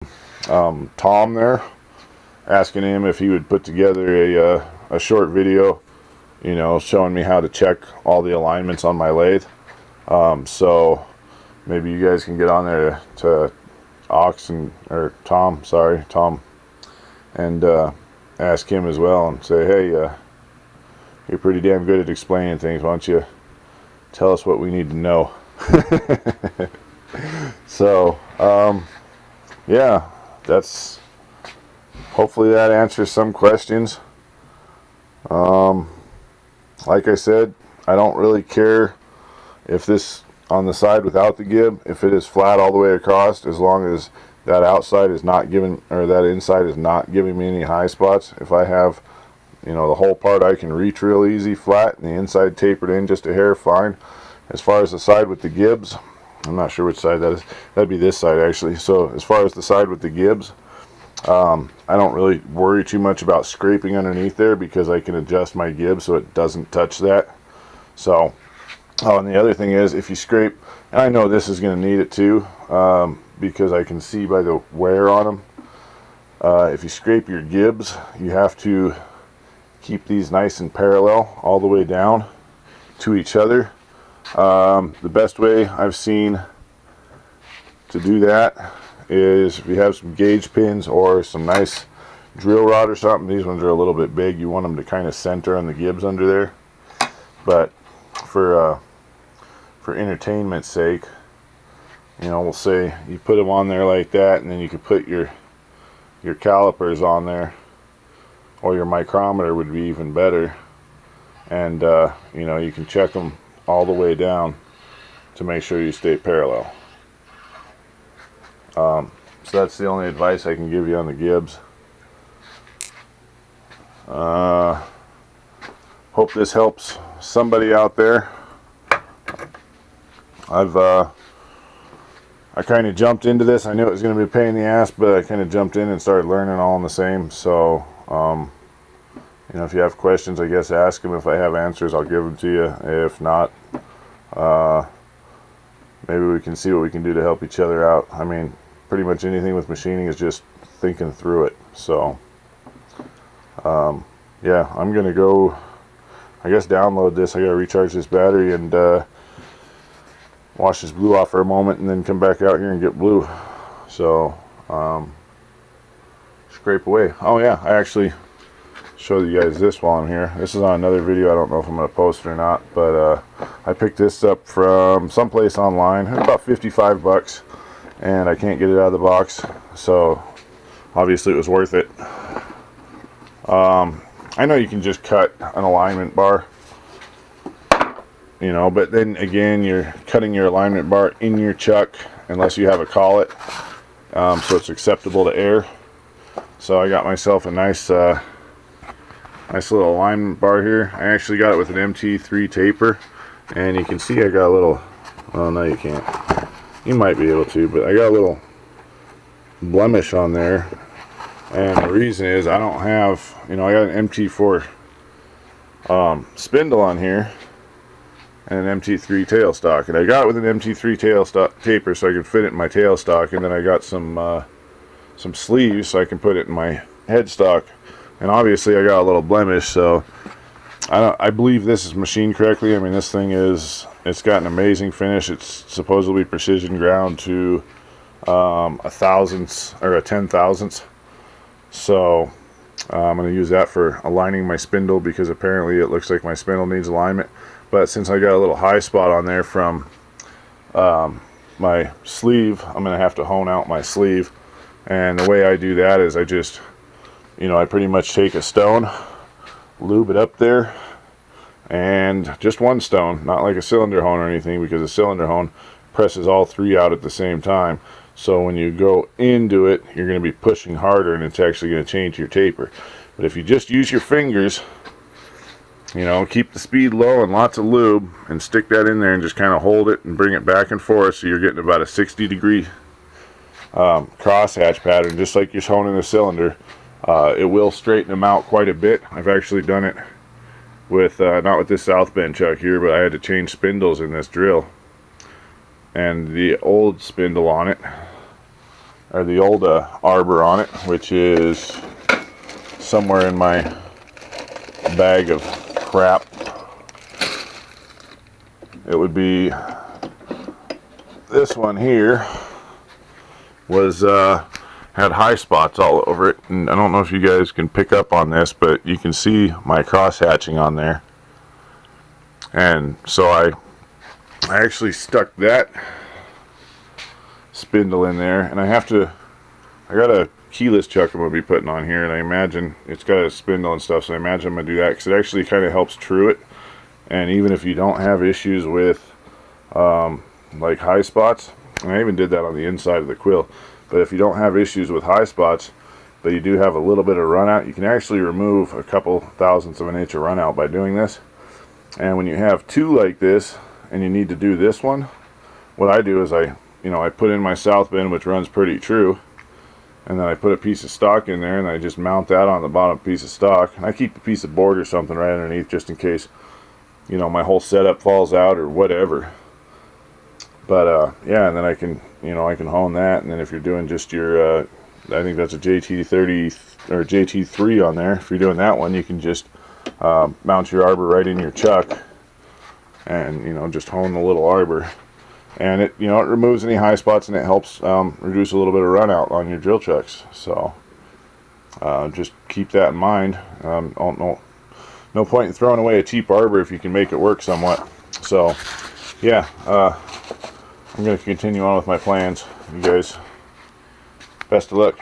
Tom there, asking him if he would put together a short video, you know, showing me how to check all the alignments on my lathe. So maybe you guys can get on there to Tom, and ask him as well and say, hey, you're pretty damn good at explaining things. Why don't you tell us what we need to know? So, yeah, that's hopefully that answers some questions. Like I said, I don't really care if this on the side without the gib, if it is flat all the way across, as long as that outside is not giving, or that inside is not giving me any high spots. If I have, you know, the whole part I can reach real easy flat and the inside tapered in just a hair, fine. As far as the side with the gibs, I'm not sure which side that is. That'd be this side actually. So as far as the side with the gibs, I don't really worry too much about scraping underneath there because I can adjust my gib so it doesn't touch that. So, oh, and the other thing is, if you scrape, and I know this is going to need it too, because I can see by the wear on them. If you scrape your gibs, you have to keep these nice and parallel all the way down to each other. The best way I've seen to do that is if you have some gauge pins or some nice drill rod or something. These ones are a little bit big. You want them to kind of center on the gibs under there. But for entertainment's sake, you know, we'll say you put them on there like that, and then you could put your calipers on there, or your micrometer would be even better. And you know, you can check them all the way down to make sure you stay parallel. So that's the only advice I can give you on the gibs. Hope this helps somebody out there. I kind of jumped into this. I knew it was going to be a pain in the ass, but I kind of jumped in and started learning all in the same. So, you know, if you have questions, I guess ask them. If I have answers, I'll give them to you. If not, maybe we can see what we can do to help each other out. I mean, pretty much anything with machining is just thinking through it. So, yeah, I'm going to go, I guess, download this. I got to recharge this battery and wash this blue off for a moment and then come back out here and get blue. So, scrape away. Oh yeah, I actually show you guys this while I'm here. This is on another video. I don't know if I'm going to post it or not, but I picked this up from someplace online. It's about 55 bucks, and I can't get it out of the box, so obviously it was worth it. I know you can just cut an alignment bar, you know, but then again, you're cutting your alignment bar in your chuck unless you have a collet, so it's acceptable to air. So I got myself a nice little alignment bar here. I actually got it with an MT3 taper, and you can see I got a little, well, no you can't, you might be able to, but I got a little blemish on there, and the reason is I don't have, you know, I got an MT4 spindle on here and an MT3 tailstock, and I got it with an MT3 tailstock taper so I can fit it in my tailstock, and then I got some sleeves so I can put it in my headstock. And obviously I got a little blemish, so I believe this is machined correctly. I mean, this thing it's got an amazing finish. It's supposedly precision ground to a thousandths or a 10,000ths. So I'm going to use that for aligning my spindle, because apparently it looks like my spindle needs alignment. But since I got a little high spot on there from my sleeve, I'm going to have to hone out my sleeve. And the way I do that is I just, you know, I pretty much take a stone, lube it up there, and just one stone, not like a cylinder hone or anything, because a cylinder hone presses all three out at the same time. So when you go into it, you're going to be pushing harder, and it's actually going to change your taper. But if you just use your fingers, you know, keep the speed low and lots of lube, and stick that in there and just kind of hold it and bring it back and forth, so you're getting about a 60-degree crosshatch pattern, just like you're honing a cylinder. It will straighten them out quite a bit. I've actually done it with, not with this South Bend chuck here, but I had to change spindles in this drill. And the old spindle on it or the old arbor on it, which is somewhere in my bag of crap. It would be this one here. Was had high spots all over it, and I don't know if you guys can pick up on this, but you can see my cross hatching on there. And so I actually stuck that spindle in there, and I got a keyless chuck I'm going to be putting on here, and I imagine it's got a spindle and stuff, so I imagine I'm going to do that because it actually kind of helps true it. And even if you don't have issues with like high spots, and I even did that on the inside of the quill, but if you don't have issues with high spots, but you do have a little bit of run out, you can actually remove a couple thousandths of an inch of run out by doing this. And when you have two like this and you need to do this one, what I do is I put in my south bend, which runs pretty true, and then I put a piece of stock in there, and I just mount that on the bottom piece of stock, and I keep a piece of board or something right underneath just in case my whole setup falls out or whatever. But yeah, and then I can hone that, and then if you're doing just your I think that's a JT30 or JT3 on there, if you're doing that one, you can just mount your arbor right in your chuck and just hone the little arbor, and it it removes any high spots, and it helps reduce a little bit of run out on your drill chucks. So just keep that in mind. No point in throwing away a cheap arbor if you can make it work somewhat. So yeah, I'm going to continue on with my plans. You guys, best of luck.